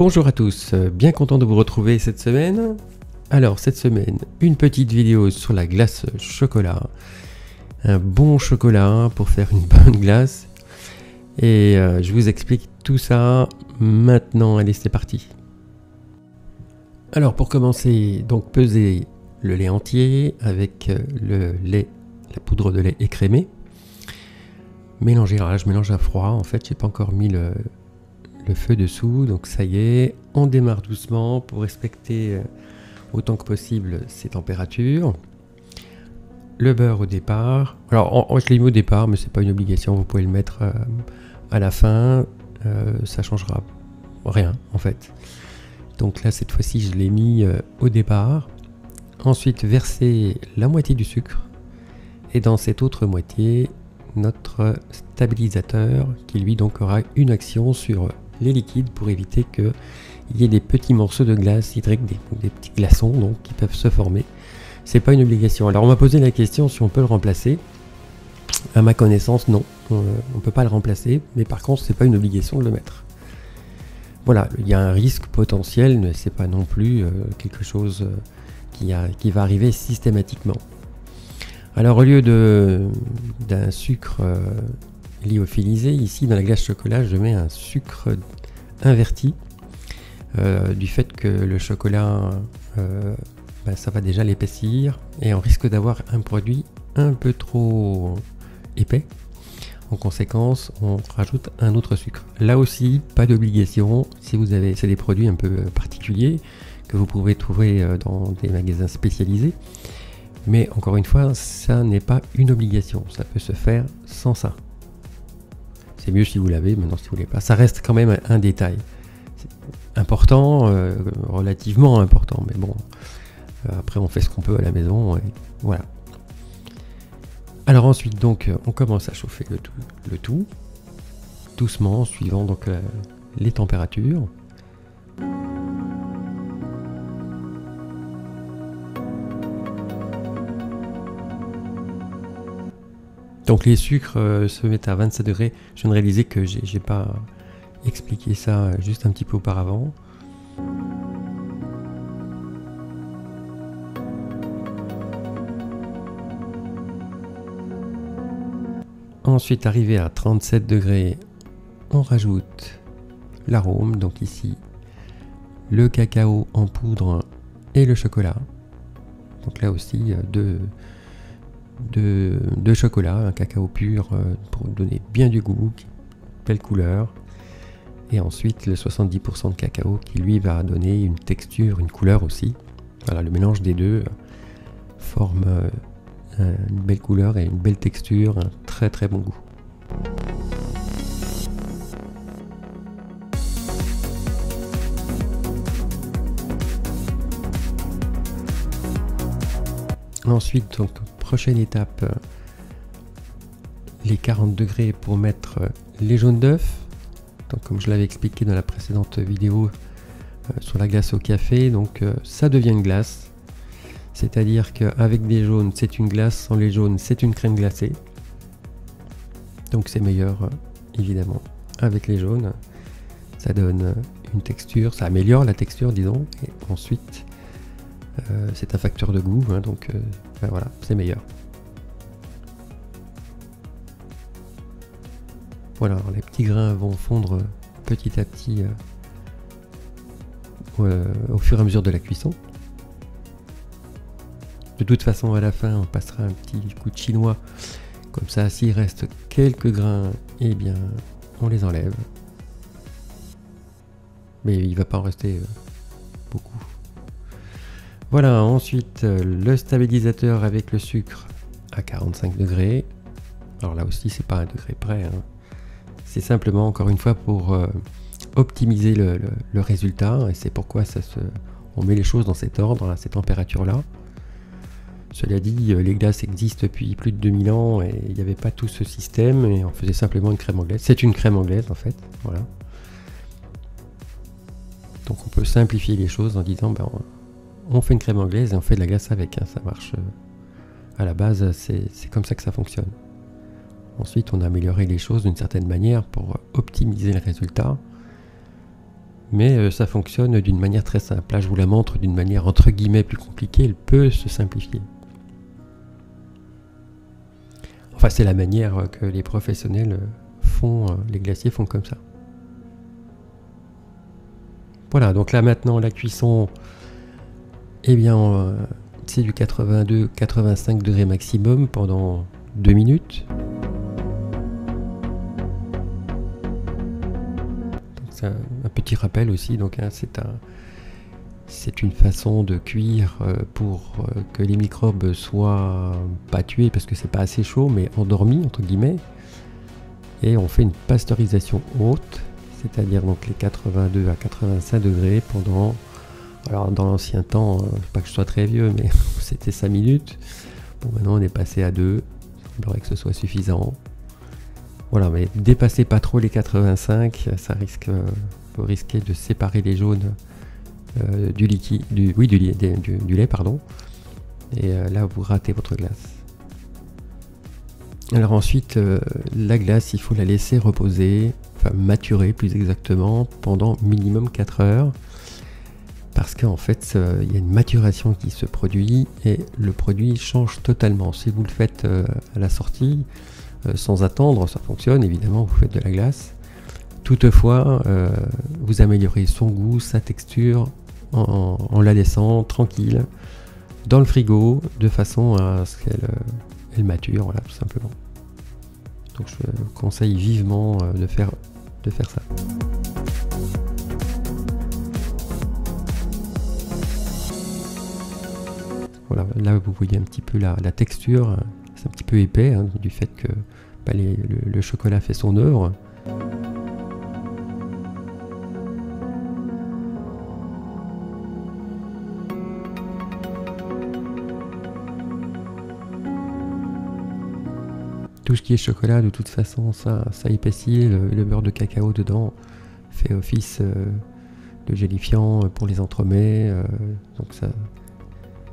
Bonjour à tous, bien content de vous retrouver cette semaine. Alors cette semaine, une petite vidéo sur la glace chocolat. Un bon chocolat pour faire une bonne glace. Et je vous explique tout ça maintenant. Allez, c'est parti. Alors pour commencer, donc peser le lait entier avec le lait, la poudre de lait écrémée. Mélanger, alors là je mélange à froid, en fait j'ai pas encore mis le feu dessous, donc ça y est, on démarre doucement pour respecter autant que possible ces températures. Le beurre au départ, alors je l'ai mis au départ mais c'est pas une obligation, vous pouvez le mettre à la fin, ça changera rien en fait. Donc là cette fois-ci je l'ai mis au départ. Ensuite verser la moitié du sucre et dans cette autre moitié notre stabilisateur qui lui donc aura une action sur les liquides pour éviter qu'il y ait des petits morceaux de glace hydrique, des petits glaçons donc, qui peuvent se former. C'est pas une obligation. Alors on m'a posé la question si on peut le remplacer. À ma connaissance non, on peut pas le remplacer, mais par contre c'est pas une obligation de le mettre. Voilà, il y a un risque potentiel, mais c'est pas non plus quelque chose qui va arriver systématiquement. Alors au lieu d'un sucre lyophilisé, ici dans la glace chocolat, je mets un sucre inverti du fait que le chocolat, ça va déjà l'épaissir et on risque d'avoir un produit un peu trop épais. En conséquence, on rajoute un autre sucre. Là aussi, pas d'obligation. Si vous avez, c'est des produits un peu particuliers que vous pouvez trouver dans des magasins spécialisés. Mais encore une fois, ça n'est pas une obligation, ça peut se faire sans ça. C'est mieux si vous l'avez, maintenant si vous ne voulez pas. Ça reste quand même un détail. Important, relativement important, mais bon, après on fait ce qu'on peut à la maison, et voilà. Alors ensuite donc, on commence à chauffer le tout doucement, suivant donc les températures. Donc les sucres se mettent à 27 degrés. Je viens de réaliser que j'ai pas expliqué ça juste un petit peu auparavant. Ensuite, arrivé à 37 degrés, on rajoute l'arôme. Donc ici, le cacao en poudre et le chocolat. Donc là aussi, de chocolat, un cacao pur pour donner bien du goût, belle couleur, et ensuite le 70% de cacao qui lui va donner une texture, une couleur aussi. Voilà, le mélange des deux forme une belle couleur et une belle texture, un très très bon goût. Ensuite, donc, prochaine étape, les 40 degrés pour mettre les jaunes d'œufs. Donc, comme je l'avais expliqué dans la précédente vidéo sur la glace au café, donc ça devient une glace. C'est-à-dire qu'avec des jaunes, c'est une glace, sans les jaunes, c'est une crème glacée. Donc c'est meilleur, évidemment, avec les jaunes. Ça donne une texture, ça améliore la texture, disons, et ensuite... c'est un facteur de goût, hein, donc voilà, c'est meilleur. Voilà, alors les petits grains vont fondre petit à petit au fur et à mesure de la cuisson. De toute façon, à la fin, on passera un petit coup de chinois. Comme ça, s'il reste quelques grains, eh bien, on les enlève. Mais il ne va pas en rester beaucoup. Voilà, ensuite le stabilisateur avec le sucre à 45 degrés. Alors là aussi, c'est pas un degré près, hein. C'est simplement, encore une fois, pour optimiser le résultat. Et c'est pourquoi on met les choses dans cet ordre, à cette température-là. Cela dit, les glaces existent depuis plus de 2000 ans et il n'y avait pas tout ce système. Et on faisait simplement une crème anglaise. C'est une crème anglaise, en fait. Voilà. Donc on peut simplifier les choses en disant... on fait une crème anglaise et on fait de la glace avec, hein, ça marche. À la base, c'est comme ça que ça fonctionne. Ensuite, on a amélioré les choses d'une certaine manière pour optimiser le résultat. mais ça fonctionne d'une manière très simple. Là, je vous la montre d'une manière entre guillemets plus compliquée, elle peut se simplifier. Enfin, c'est la manière que les professionnels font, les glaciers font comme ça. Voilà, donc là maintenant la cuisson, eh bien, c'est du 82-85 degrés maximum pendant 2 minutes. Donc, un petit rappel aussi, donc hein, c'est une façon de cuire pour que les microbes soient pas tués parce que c'est pas assez chaud, mais endormis entre guillemets. Et on fait une pasteurisation haute, c'est-à-dire donc les 82 à 85 degrés pendant, alors dans l'ancien temps, pas que je sois très vieux, mais c'était 5 minutes. Bon, maintenant on est passé à 2, il faudrait que ce soit suffisant. Voilà, mais dépassez pas trop les 85, ça risque, vous risquez de séparer les jaunes du liquide, du lait, pardon. Et là vous ratez votre glace. Alors ensuite, la glace, il faut la laisser reposer, enfin maturer plus exactement, pendant minimum 4 heures. Parce qu'en fait, il y a une maturation qui se produit et le produit change totalement. Si vous le faites à la sortie, sans attendre, ça fonctionne, évidemment, vous faites de la glace. Toutefois, vous améliorez son goût, sa texture, en la laissant tranquille dans le frigo, de façon à ce qu'elle mature, voilà, tout simplement. Donc je conseille vivement de faire ça. Voilà, là vous voyez un petit peu la texture, c'est un petit peu épais hein, du fait que bah, le chocolat fait son œuvre. Tout ce qui est chocolat, de toute façon, ça épaissit. Le beurre de cacao dedans fait office de gélifiant pour les entremets. Donc ça,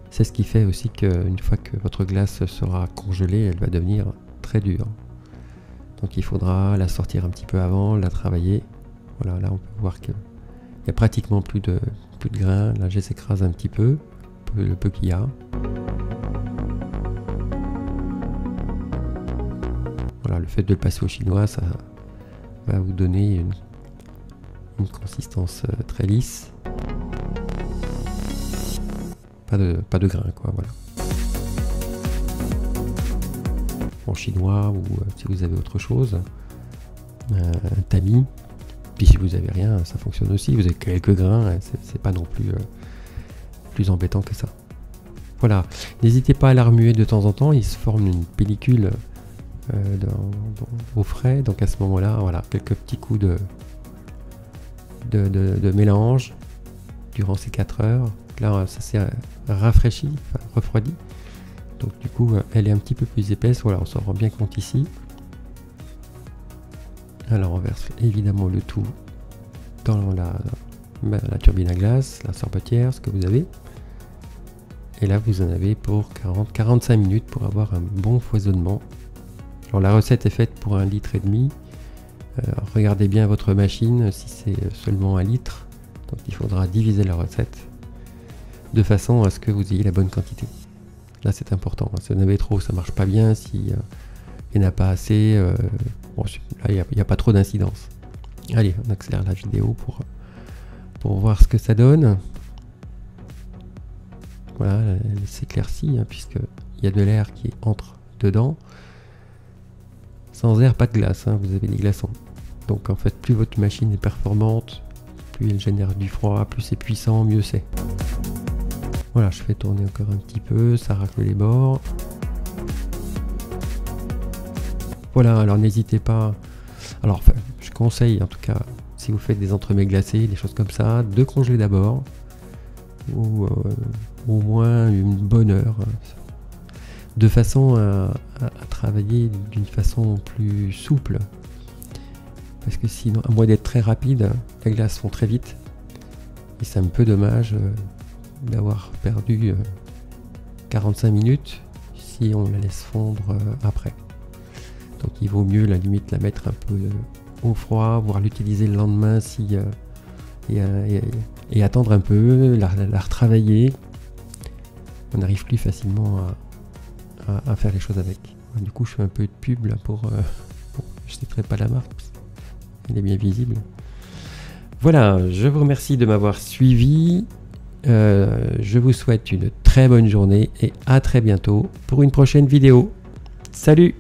c'est ce qui fait aussi qu'une fois que votre glace sera congelée, elle va devenir très dure. Donc il faudra la sortir un petit peu avant, la travailler. Voilà, là on peut voir qu'il n'y a pratiquement plus de grains. Là je les écrase un petit peu, le peu qu'il y a. Voilà, le fait de le passer au chinois, ça va vous donner une consistance très lisse. Pas de grains, quoi, voilà. En chinois, ou si vous avez autre chose, un tamis. Puis si vous avez rien, ça fonctionne aussi. Vous avez quelques grains, c'est pas non plus embêtant que ça. Voilà, n'hésitez pas à la remuer de temps en temps, il se forme une pellicule au frais, donc à ce moment-là, voilà, quelques petits coups de mélange durant ces 4 heures. Là, ça s'est rafraîchi, enfin, refroidi. Donc du coup, elle est un petit peu plus épaisse. Voilà, on s'en rend bien compte ici. Alors on verse évidemment le tout dans la turbine à glace, la sorbetière, ce que vous avez. Et là, vous en avez pour 40-45 minutes pour avoir un bon foisonnement. Alors la recette est faite pour 1,5 litre. Regardez bien votre machine si c'est seulement 1 litre. Donc il faudra diviser la recette de façon à ce que vous ayez la bonne quantité. Là c'est important, si vous en avez trop ça marche pas bien, si il n'y en a pas assez, bon, là il n'y a pas trop d'incidence. Allez, on accélère la vidéo pour voir ce que ça donne. Voilà, elle s'éclaircit hein, puisqu'il y a de l'air qui entre dedans. Sans air, pas de glace, hein, vous avez des glaçons. Donc en fait, plus votre machine est performante, plus elle génère du froid, plus c'est puissant, mieux c'est. Voilà, je fais tourner encore un petit peu, ça racle les bords. Voilà, alors n'hésitez pas. Alors, enfin, je conseille en tout cas, si vous faites des entremets glacés, des choses comme ça, de congeler d'abord, ou au moins une bonne heure, de façon à travailler d'une façon plus souple. Parce que sinon, à moins d'être très rapide, les glaces font très vite. Et c'est un peu dommage d'avoir perdu 45 minutes si on la laisse fondre après. Donc il vaut mieux, la limite, la mettre un peu au froid, voire l'utiliser le lendemain si et attendre un peu, la retravailler. On arrive plus facilement à faire les choses avec. Du coup, je fais un peu de pub là pour... je ne citerai pas la marque, elle est bien visible. Voilà, je vous remercie de m'avoir suivi. Je vous souhaite une très bonne journée et à très bientôt pour une prochaine vidéo. Salut!